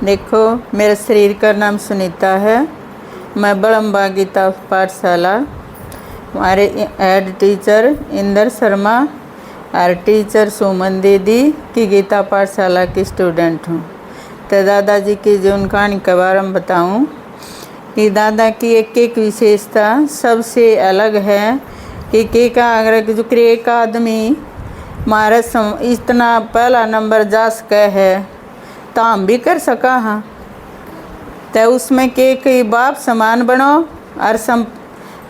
देखो, मेरे शरीर का नाम सुनीता है। मैं बड़म्बा गीता पाठशाला, हमारे हेड टीचर इंदर शर्मा और टीचर सुमन दीदी की गीता पाठशाला की स्टूडेंट हूँ। तो दादाजी की जीवन कहानी के बारे में बताऊँ कि दादा की एक एक विशेषता सबसे अलग है कि का अगर जो एक आदमी हमारा इतना पहला नंबर जा सके है तो हम भी कर सका हाँ। तो उसमें के बाप समान बनो और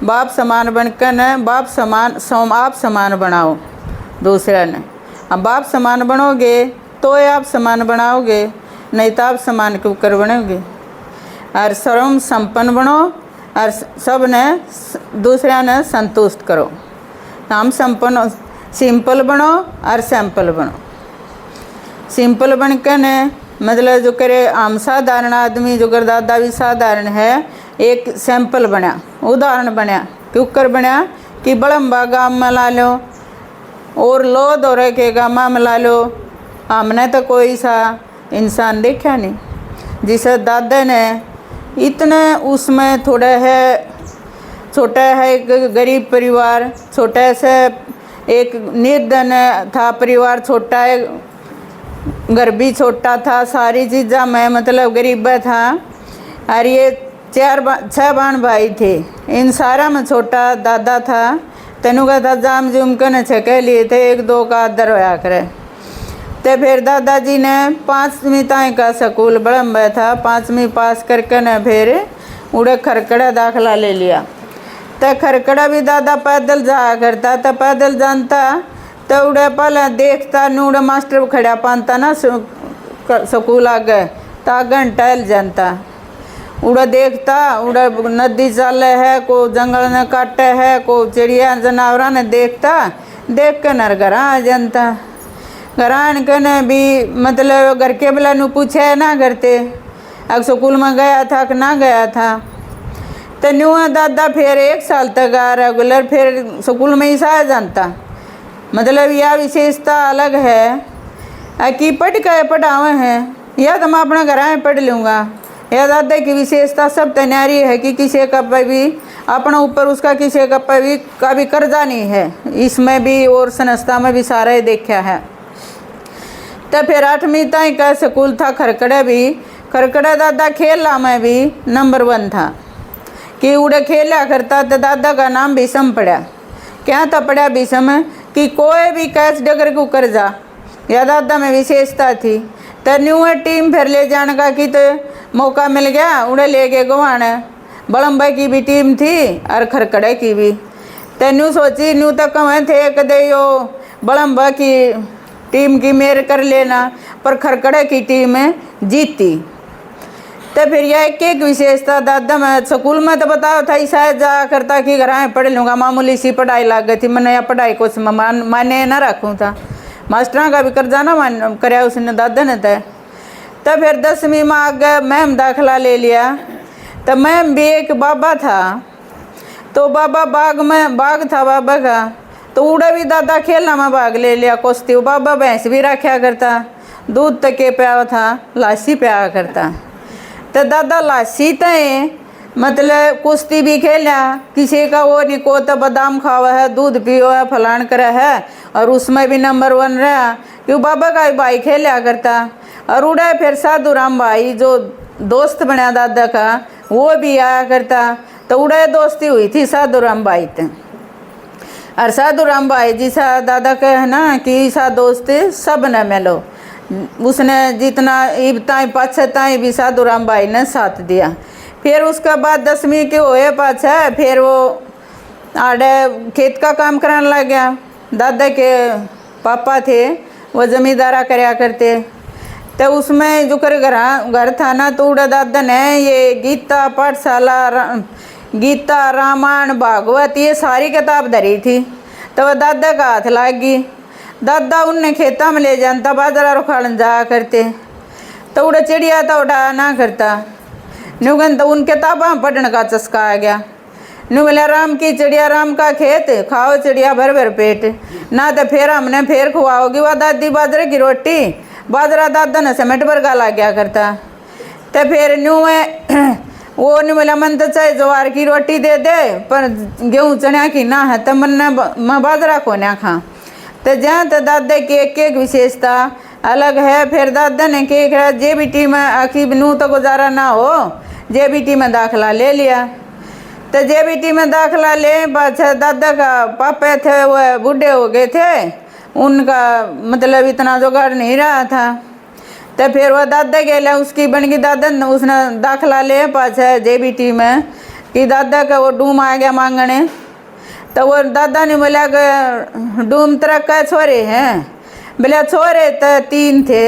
बाप समान बनकर न बाप समान आप समान बनाओ दूसरा ने। अब बाप समान बनोगे तो आप समान बनाओगे, नहीं तो आप समान क्यों कर बनोगे। और सर्व संपन्न बनो और सब ने दूसरा ने संतुष्ट करो। हम संपन्न सिंपल बनो और सैंपल बनो। सिंपल बनकर न मतलब जो करे आम साधारण आदमी जो कर दादा भी साधारण है, एक सैंपल बना उदाहरण बना क्यों कर बना कि बड़म्बा गाँव में ला लो और लो दौरे के गाँव में ला लो। हमने तो कोई सा इंसान देखा नहीं जिसे दादा ने इतने उसमें थोड़ा है छोटा है एक गरीब परिवार, छोटा से एक निर्धन था परिवार, छोटा है घर भी छोटा था, सारी चीज़ा में मतलब गरीब था। और ये 6 बहन भाई थे, इन सारा में छोटा दादा था। तेनू का था जाम जुम कर छके लिए थे, 1-2 का आदर होया करे। तो फिर दादाजी ने 5वीं तक का स्कूल बड़म्बा था, 5वीं पास करके न फिर उड़े खरकड़ा दाखला ले लिया। तो खरकड़ा भी दादा पैदल जाया करता, तो पैदल जानता तो उड़े पहले देखता नूड़े मास्टर खड़ा पानता ना स्कूल आगे तो आगे टहल जानता। उड़ा देखता उड़ा नदी चल है, को जंगल ने काटे है, को चिड़िया जानवरा ने देखता, देख के नर घर आ जानता। घर आन के ने भी मतलब घर के बला नू पूछे ना करते अब स्कूल में गया था कि ना गया था। तो न्यू दादा फिर 1 साल तक आ रेगुलर फिर स्कूल में ही सा जानता। मतलब यह विशेषता अलग है कि पढ़ के पढ़ावे हैं या तो मैं अपना घर में पढ़ लूँगा। यह दादा की विशेषता सब तैयारी है कि किसी का भी अपना ऊपर उसका किसी का भी कर्जा नहीं है, इसमें भी और संस्था में भी सारा ही देखा है। तो फिर 8वीं तक का स्कूल था खरकड़ा भी, खरकड़ा दादा खेला में भी नंबर 1 था कि उड़े खेला करता। तो दादा का नाम भीषम पड़ा। क्या था पड़ा भीषम कि कोई भी कैच डगर को कर जा, या दादा में विशेषता थी। तो न्यू टीम फिर ले जाने का कि तो मौका मिल गया, उड़े ले गए गवाने। बड़म्बा की भी टीम थी और खरकड़े की भी। तो न्यू सोची न्यू तो कमें थे कदे यो बड़म्बा की टीम की मेर कर लेना, पर खरकड़े की टीम जीती। तो फिर यह एक विशेषता दादा मैं स्कूल में तो बताओ था शायद जा करता कि घर में पढ़ लूँगा, मामूली सी पढ़ाई लग गई थी। मैंने यह पढ़ाई को माने ना रखूँ था, मास्टर का भी कर्जा ना मान कराया उसने दादा ने। तो फिर 10वीं में आगे मैम दाखला ले लिया। तो मैम भी एक बाबा था, तो बाबा बाग था बाबा का, तो उड़ा भी दादा खेलना में भाग ले लिया कुश्ती। बाबा भैंस भी रखा करता, दूध तक के प्या था, लासी प्या करता। तो दादा लासी तय मतलब कुश्ती भी खेला, किसी का वो नहीं को तो बादाम खावा है, दूध पियो है, फलान करे है, और उसमें भी नंबर 1 रहा क्यों बाबा का भाई खेला करता। और उड़ा फिर साधु राम भाई जो दोस्त बना दादा का वो भी आया करता। तो उड़ा दोस्ती हुई थी साधु राम भाई ते। और साधु राम भाई जी सा दादा का है ना कि सा दोस्त सब न मिलो, उसने जितना इबताई पाछताई भी साधु राम भाई ने साथ दिया। फिर उसके बाद 10वीं के होए पाछा फिर वो आड़े खेत का काम कराने लग गया। दादा के पापा थे वो जमींदारा कराया करते। तो उसमें जो कर घर था ना, तो उड़ा दादा ने ये गीता पाठशाला गीता रामायण भागवत ये सारी किताब धरी थी। तो वह दादा का हाथ लग गई। दादा उनने खेता में ले जानता, बाजरा रुखाड़न जाया करते। तो उड़ा चिड़िया तो उड़ा ना करता नुगन। तो उन किताबा पढ़ने का चस्का आ गया। नु बोला राम की चिड़िया राम का खेत, खाओ चिड़िया भर भर पेट, ना तो फिर हमने फिर खुआओगी वह दादी बाजरे की रोटी। बाजरा दादा ने समेट भर का ला गया करता। तो फिर न्यू वो नहीं बोला मन तो चाहे ज्वार की रोटी दे दे पर गेहूँ चना की ना है तो मन मैं बाजरा को ना खा। तो जहाँ तो दादा की एक विशेषता अलग है। फिर दादा ने के JBT में आखिर नू तो गुजारा ना हो, JBT में दाखिला ले लिया। तो JBT में दाखिला ले पाछा दादा का पापा थे वह बूढ़े हो गए थे, उनका मतलब इतना जुगाड़ नहीं रहा था। तो फिर वह दादा गया उसकी बन गई दादा उसने दाखिला ले पाछा JBT में कि दादा का वो डूम आ गया मांगने। तो वो दादा ने बोला कि डूम तेरा क्या छोरे हैं? बोले छोरे तो 3 थे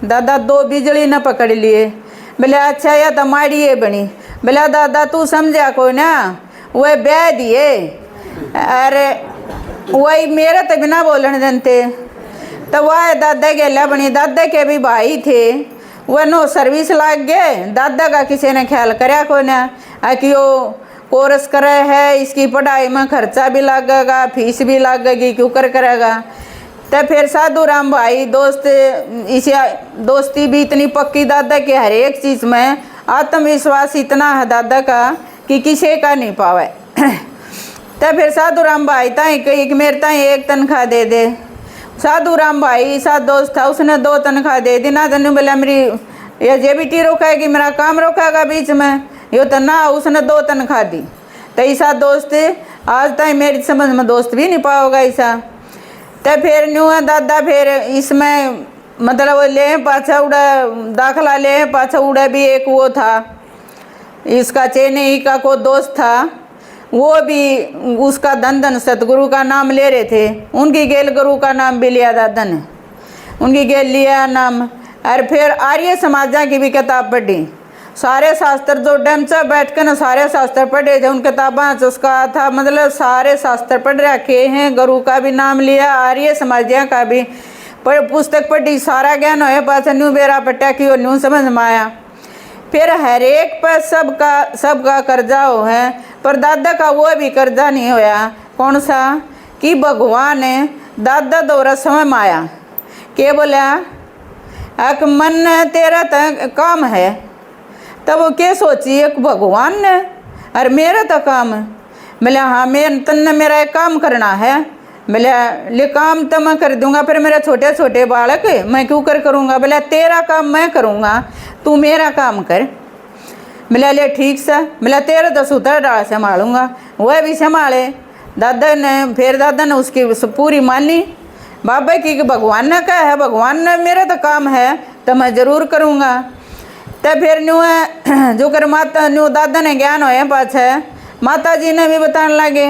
दादा, 2 बिजली न पकड़ लिए। बोले अच्छा या तो माड़िए बनी। बोला दादा तू समझा को ना, वह ब्याह दिए। अरे वही मेरे तो बिना बोलने जनते। तो वह दादा गेला बनी, दादा के भी भाई थे, वह नो सर्विस लाग गए। दादा का किसी ने ख्याल कराया को ना कि वो कोर्स करे है, इसकी पढ़ाई में खर्चा भी लगेगा, फीस भी लगेगी, क्यों कर करेगा। तो फिर साधु राम भाई दोस्त, इसे दोस्ती भी इतनी पक्की दादा के हर एक चीज़ में आत्मविश्वास इतना है दादा का कि किसी का नहीं पावे। तो फिर साधु राम भाई ताई कही मेरे ताई 1 तनख्वाह दे दे। साधु राम भाई साथ दोस्त था, उसने 2 तनख्वाह दे दी ना। तनु बोला मेरी ये JBT रोकाएगी, मेरा काम रोकाएगा बीच में, यो तो ना, उसने 2 तनख्वाह दी। तो ऐसा दोस्त आज तक मेरी समझ में दोस्त भी नहीं पाओगा ऐसा। तो फिर न्यू है दादा फिर इसमें मतलब वो ले पाछा उड़ा दाखिला ले पाछा उड़ा भी एक वो था इसका चेन्नई का को दोस्त था, वो भी उसका धन सतगुरु का नाम ले रहे थे। उनकी गेल गुरु का नाम भी लिया दादा ने, उनकी गेल लिया नाम। और फिर आर्य समाजा की भी किताब पढ़ी, सारे शास्त्र जो डैम से बैठ कर ना सारे शास्त्र पढ़े जो उन किताबा उसका था, मतलब सारे शास्त्र पढ़ रखे हैं। गुरु का भी नाम लिया, आर्य समाजिया का भी पुस्तक पढ़ी, सारा ज्ञान होया पास न्यू बेरा पट्टा की और न्यू समझ में आया। फिर हर एक पर सबका कर्जा हो है, पर दादा का वो भी कर्जा नहीं होया। कौन सा कि भगवान ने दादा दौरा समय में आया के बोला अक मन तेरा तो काम है, तब वो क्या सोची एक भगवान ने और मेरा तो काम है। बोले हाँ मैं तन्ने मेरा एक काम करना है। बोले ले काम तो मैं कर दूंगा, फिर मेरे छोटे छोटे बालक मैं क्यों करूँगा। बोले तेरा काम मैं करूँगा, तू मेरा काम कर। बोले ले ठीक सा। बोले तेरा तो सूतर डाल संभालूंगा, वह भी संभाले। दादा ने फिर दादा ने उसकी पूरी मानी बाबा की भगवान ने कहा है, भगवान ने मेरा तो काम है तो मैं ज़रूर करूँगा। तो फिर न्यू जो कर माता न्यू दादा ने ज्ञान होया पाछे माता जी ने भी बताने लगे।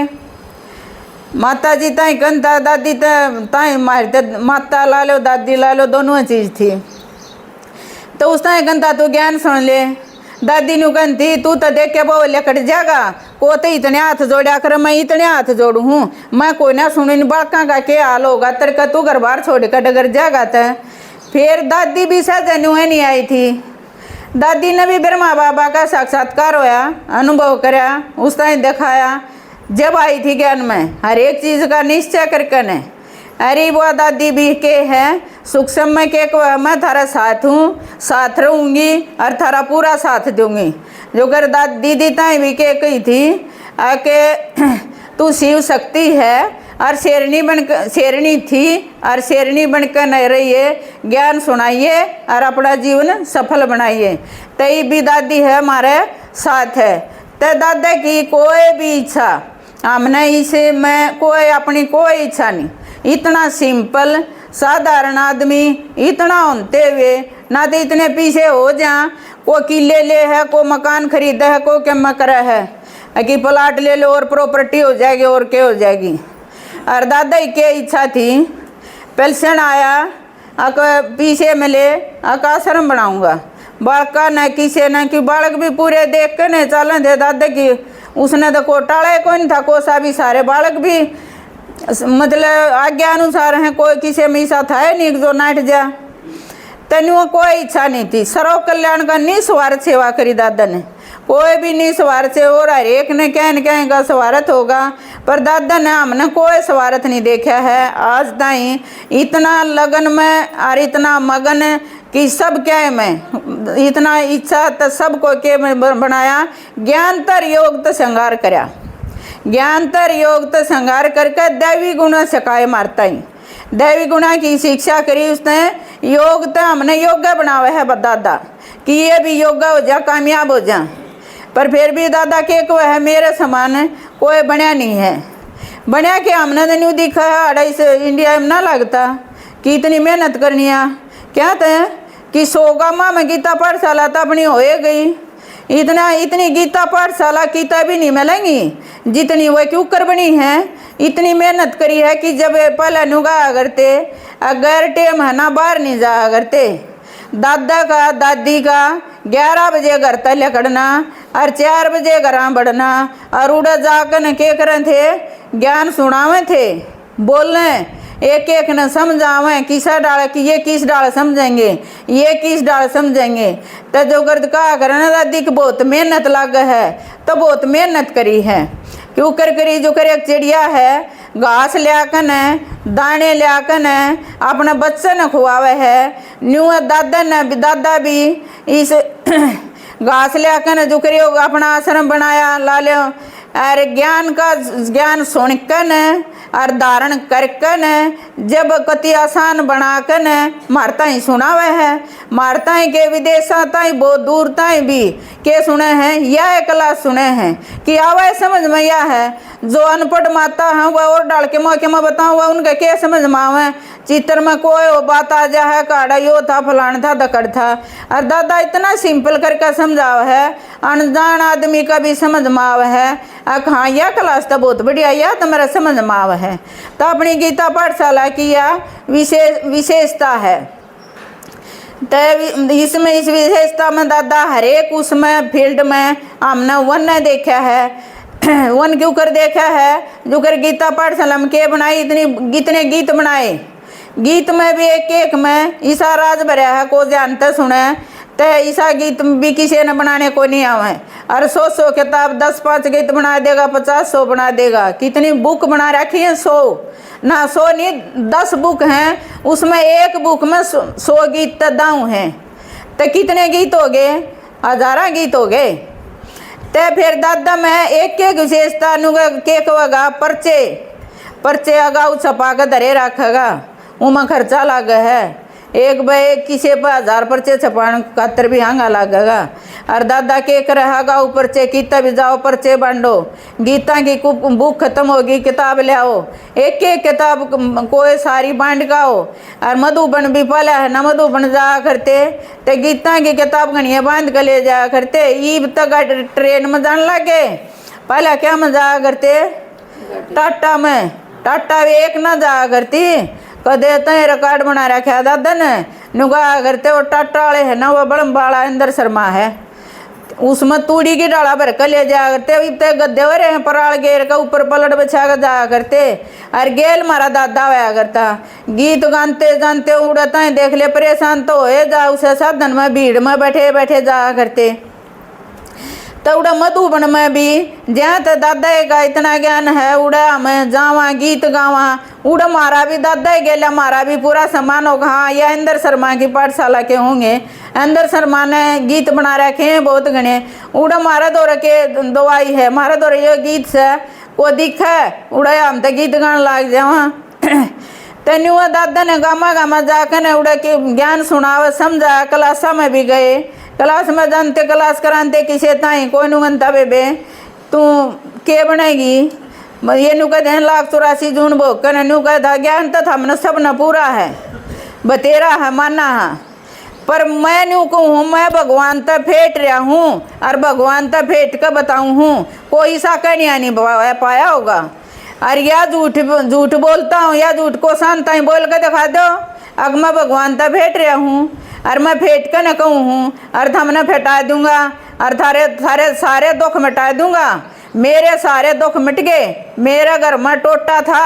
माता जी ताई कंता दादी ताई मारते माता ला लो दादी ला लो दोनों चीज़ थी। तो उस ताई कंता तू ज्ञान सुन ले। दादी न्यू कहती तू तो देख के वो लेकट जाएगा को तो इतने हाथ जोड़ा कर, मैं इतने हाथ जोड़ू हूँ, मैं कोई ना सुनी बाका का क्या हाल होगा तेरे का, तू घर बार छोड़ कर डगर जाएगा। तो फिर दादी भी सज न्यू नहीं आई थी। दादी ने भी ब्रह्मा बाबा का साक्षात्कार होया, अनुभव कराया, उस टाइम दिखाया जब आई थी ज्ञान में हर एक चीज़ का निश्चय करके ने। अरे वो दादी भी के है सुख समय के मैं थारा साथ हूँ, साथ रहूँगी और थारा पूरा साथ दूंगी। जो कर दीदी ताई भी के कही थी आके तू शिव शक्ति है और शेरनी थी और शेरनी बनकर न रहिए, ज्ञान सुनाइए और अपना जीवन सफल बनाइए। तई भी दादी है हमारे साथ है। तो दादा की कोई भी इच्छा हमने इसे मैं कोई अपनी कोई इच्छा नहीं, इतना सिंपल साधारण आदमी इतना होते हुए ना तो इतने पीछे हो जा को किले ले है, को मकान खरीदा है, को क्या मकरा है कि प्लाट ले लो और प्रॉपर्टी हो जाएगी और क्या हो जाएगी। और दादा की इच्छा थी पेंशन आया अक पीछे मिले आश्रम बनाऊंगा, बालका न किसे न कि बालक भी पूरे देख के न चलन थे दादा की। उसने तो को टाड़ा कोई नहीं था, कोसा भी सारे बालक भी मतलब आज्ञा अनुसार हैं, कोई किसी में ऐसा था नहीं जो नाट जा। तनु कोई इच्छा नहीं थी, सर्व कल्याण का निस्वार्थ सेवा करी दादा ने, कोई भी निस्वार्थ से और हर एक ने कहीं का स्वार्थ होगा, पर दादा ने हमने कोई स्वार्थ नहीं देखा है आज ताई। इतना लगन में और इतना मगन कि सब क्या है मैं, इतना इच्छा तो सबको के मैं बनाया, ज्ञान तर योग तो श्रृंगार करया, ज्ञान तर योग तो श्रृंगार करके दैवी गुण सिखाए मारता ही, दैवी गुणा की शिक्षा करी उसने। योग तो हमने योगा बनावा है दादा कि ये भी योगा हो जा, कामयाब हो जा, पर फिर भी दादा के को है मेरे समान कोई बनया नहीं है। बनया कि हमने तो न्यू दिखा है अढ़ाई से इंडिया में ना लगता कि इतनी मेहनत करनी है। क्या थे कि 100 गाँव में गीता पाठशाला तो अपनी हो गई, इतनी गीता पाठशाला गीता भी नहीं मिलेंगी जितनी वह क्यों कर बनी है। इतनी मेहनत करी है कि जब पहले नुगा करते अगर टेम है ना बाहर नहीं जा करते, दादा का दादी का 11 बजे घर तक लकड़ना और 4 बजे घर बढ़ना और उड़ा जाकर के करें थे, ज्ञान सुनावे थे, बोलने एक एक न समझावें किसा डाल कि ये किस डाल समझेंगे, ये किस डाल समझेंगे। तो जो गर्द कहा करना दादी की बहुत मेहनत लग है, तो बहुत मेहनत करी है। क्यों कर करी जो करे एक चिड़िया है घास लियाकन है, दाने लियाकन है, अपना बच्चे न खुआवे है। न्यू दादा भी इस घास लियाकन जो करियो अपना आश्रम बनाया ला लियो, और ज्ञान सुनकन और धारण करकन जब कति आसान बनाकन मारता ही सुनावे है। मारता ही के विदेशा ताई बहुत दूर ताई भी के सुने हैं, यह क्लास सुने हैं कि आवे समझ में यह है। जो अनपढ़ माता है वह और डाल के मौके में बताऊँ वह उनका क्या समझ में आवे। चित्र में कोई वो बात आ जा है काड़ा यो था फलान था दकड़ था, और दादा इतना सिंपल करके समझाव है अनजान आदमी का भी समझ में आव है। हाँ यह क्लास तो बहुत बढ़िया, यह तो मेरा समझ में आव है। तो अपनी गीता पाठशाला की यह विशेषता है। तो इसमें इस विशेषता में दादा हर एक उसमें फील्ड में हमने वन देखा है। वन क्यों कर देखा है जो कर गीता पाठशाला में के बनाई, इतने गीत बनाए, गीत में भी एक एक में ईसा राज भरया है को जानते सुने। तो ईसा गीत भी किसी ने बनाने को नहीं आवे, और 100 किताब 10-5 गीत बना देगा, 50-100 बना देगा। कितनी बुक बना रखी है 100 नहीं 10 बुक हैं, उसमें एक बुक में 100 गीत दाऊ हैं। तो कितने गीत हो गए, 1000 गीत हो गए। तो फिर दादा मैं एक एक विशेषता के कहेगा पर्चे अगाऊ छपा कर धरे रखेगा, उमा खर्चा लाग है। एक भाई किसी पर 1000 पर्चे छपान खातर भी हंगा लगेगा। और दादा के रहेगा पर्चे कितना भी जाओ पर्चे बांटो, गीता की बुक खत्म होगी किताब ले आओ, एक एक किताब कोई सारी बांट का हो। और मधुबन भी पहले है ना मधुबन जाया करते, तो गीता की किताब घनिया बांध कर ले जाया करते। ईब तक ट्रेन में जाने लगे, पहले क्या में जाया करते टाटा में, टाटा भी एक ना जाया करती कदे तो रिकॉर्ड बना रखा दादा ने नुगा करते। वो टाटा वाले है ना वो बड़म बाड़ा इंदर शर्मा है, उसमें तूड़ी की डाला भर कर ले जाया करते। इतने गद्दे हो रहे हैं पराल गेर का ऊपर पलट बचा कर जाया करते। और गेल मारा दादा होया करता, गीत गाते जानते उड़ता है देख ले परेशान तो हो जा, उसे साधन में भीड़ में बैठे बैठे जाया करते। तो उड़ा मधुबन में भी जहाँ तो दादा का इतना ज्ञान है उड़ा हमें जावा गीत गावा, उड़ा मारा भी दादा गेला मारा भी पूरा सम्मान होगा। हाँ यह इंदर शर्मा की पाठशाला के होंगे, इंदर शर्मा ने गीत बना रखे हैं बहुत घने। उड़ा मारा दो रखे दवाई है, मारा दो ये गीत से को दिखा उड़ा हम तो गीत गाने लग जावा। तो न्यू दादा ने गामा जाकर उड़ा के ज्ञान सुनावा समझा। क्लासा में भी गए, क्लास में जानते क्लास कराते किसे ताई कोई नुगनता बेबे तू के बनेगी ये नु कह 1,84,000 जून भोग कर नु कह था ज्ञान तो हमने सब न पूरा है बतेरा है माना है। पर मैं न्यू कहूँ मैं भगवान तक फेंट रहा हूँ और भगवान तक फेंट कर बताऊँ हूँ, कोई सा कहनिया नहीं पाया होगा। और या झूठ बोलता हूँ या झूठ को शांता ही बोल कर दिखा दो। अब मैं भगवान तक फेंट रहा हूँ और मैं फेंट कर न कहूँ हूँ और हमने फेंटा दूंगा और थारे सारे दुख मिटा दूंगा। मेरे सारे दुख मिट गए, मेरा घर में टोटा था,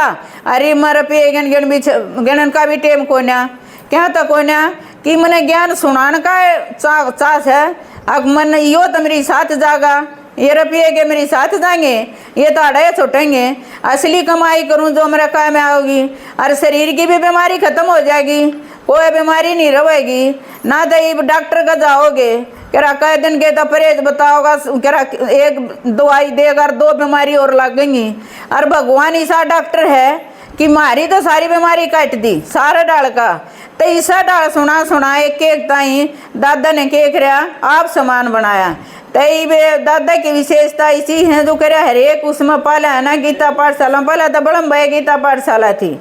अरे मर पे गणन का भी टेम को ना क्या था को ना कि मैंने ज्ञान सुनाने का चास है। अब मन यो तो मेरी साथ जागा, ये रुपये के मेरे साथ जाएंगे, ये तो अड़े छुटेंगे। असली कमाई करूं जो मेरे काम में आओगी और शरीर की भी बीमारी खत्म हो जाएगी। कोई बीमारी नहीं रहेगी ना। तो डॉक्टर का जाओगे कह कई दिन के तो परहेज बताओगा, कह एक दवाई देगा 2 बीमारी और लग गई। और भगवान ऐसा डॉक्टर है कि मारी तो सारी बीमारी काट दी सारा डाल का। तो ईसा डाल सुना सुना एक एक ताई दादा ने के रहा आप समान बनाया। तई दादा की विशेषता इसी है जो करे हर एक उसमें पाला है ना। गीता पाठशाला पहला तो बड़म भाई गीता पाठशाला थी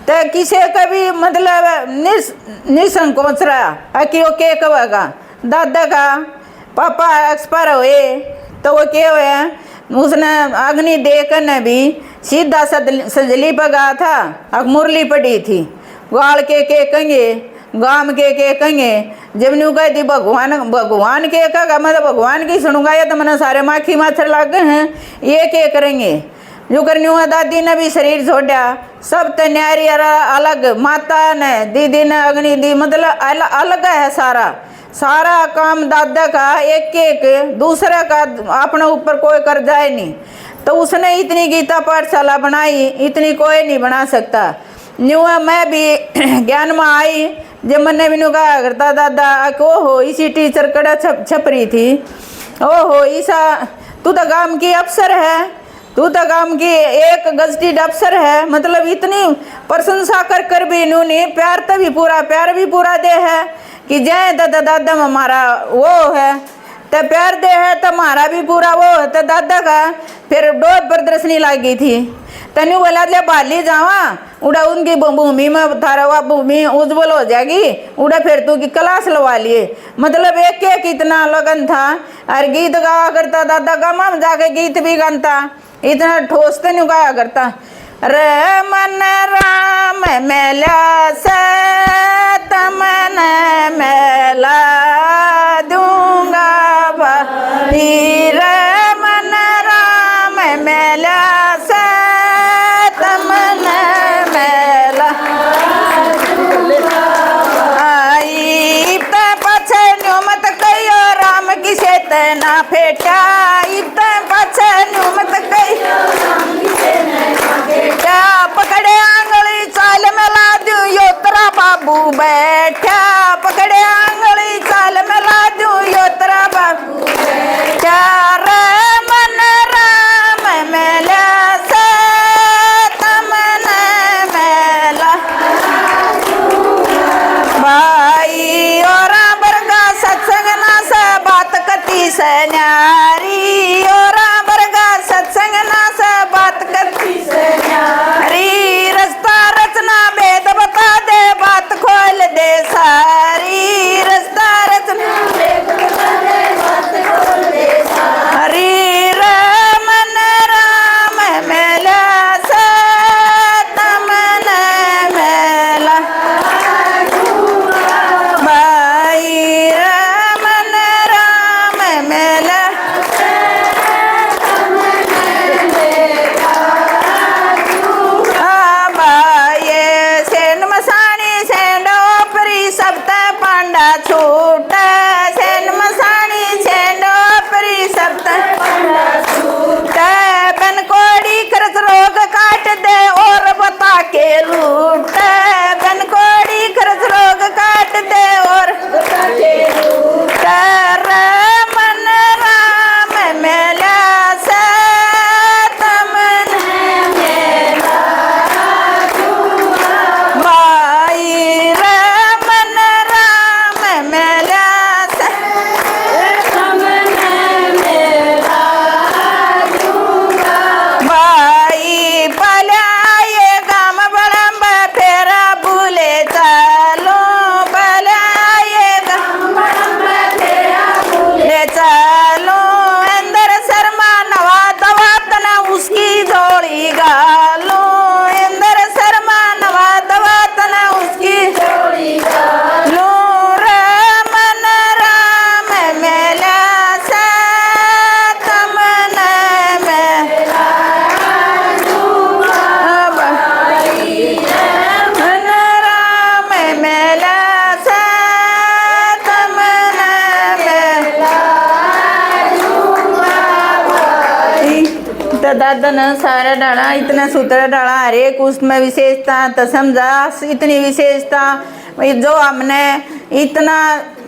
तो किसी का भी मतलब निसंकोच रहा कि वो के कहेगा। दादा का पापा एक्सपायर हुए तो वो क्या हुआ उसने अग्नि देकर ने भी सीधा सजली पर गया था। अब मुरली पड़ी थी गाल के कहेंगे गाम के कहेंगे जब न्यू कह दी भगवान भगवान के कहा मतलब भगवान की सुनूंगा या तो मैंने सारे माखी माछर लग गए हैं ये क्या करेंगे जो करनी हुआ। दादी ने भी शरीर छोड़ा सब तो न्यारी अलग माता ने दीदी ने अग्नि दी मतलब अलग है सारा सारा काम दादा का एक एक दूसरे का अपने ऊपर कोई कर जाए नहीं। तो उसने इतनी गीता पाठशाला बनाई इतनी कोई नहीं बना सकता। न्यू मैं भी ज्ञान में आई जब मैंने भी कहा करता दादा ओहो इसी टीचर कड़ा छपरी थी ओहो ईसा तू तो गांव की अफसर है तू तो गांव की एक गजटेड अफसर है। मतलब इतनी प्रशंसा कर भी इन्होंने प्यार भी पूरा दे है कि जय दादा दादा हमारा वो है तो प्यार दे है तो हमारा भी पूरा वो है। तो दादा का फिर 2 प्रदर्शनी लगी थी तनु बोला ले बाली जावा उड़ा उनकी भूमि में थारा भूमि उज्जवल हो जाएगी उड़ा फिर तू की क्लास लगा लिए। मतलब एक एक इतना लगन था और गीत गाया करता दादा गामा में जाके गीत भी गाता इतना ठोस तो नहीं गाया करता। रे मन राम मेला से तमन मेला दूंगा भाई रे मन राम मेला से तमन मेला आई पछे मत कहियो राम की सेत ना फेटा इत पछे मत कहियो क्या पकड़े आंगली चाल में ला दूं योतरा बाबू बैठा पकड़े आंगली चाल में ला दूं योतरा बाबू क्या रे मन राम मेला से तमन मेला भाई और बरगा सत्संग ना से बात कती से न्यारी और बरगा सत्संग ना से बात कती से न्यारी रास्ता रचना भेद बता दे बात खोल दे सारी रास्ता रचना भेद बता दे बात खोल दे सारी रे मन राम मेला से तमन मेला भाई मन राम मेला पांडा छूट सेन मसानी छेंडो परी सप्त बन कोड़ी खर्च रोग काट दे और बता के लूट बन कोड़ी खर्च रोग काट दे और बता के लूट मन राम मेला से तमन मेला भाई मन राम मेला से तमन मेला भाई पलाए गाम बड़म फेरा भूले चलो पलाए गाम बड़म फेरा भूले चलो अंदर शर्मा नवा दवा तना उसकी जोड़ी गालो अंदर शर्मा नवा दवा तना उसकी जोड़ी गालो मन राम मेला से तमन मेला मन राम मेला से तमन मेला तो दादा ने सारा डाला इतना सूत्र डाला हर एक उसमें विशेषता तो समझा इतनी विशेषता जो हमने इतना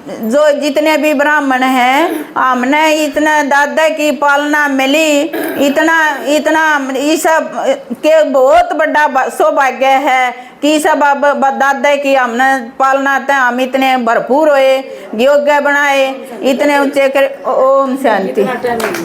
जो जितने भी ब्राह्मण हैं हमने इतना दादा की पालना मिली, इतना इतना इस सब के बहुत बड़ा सौभाग्य है कि सब अब दादा की हमने पालना थे, हम इतने भरपूर हुए, योग्य बनाए, इतने ऊंचे कर। ओम शांति।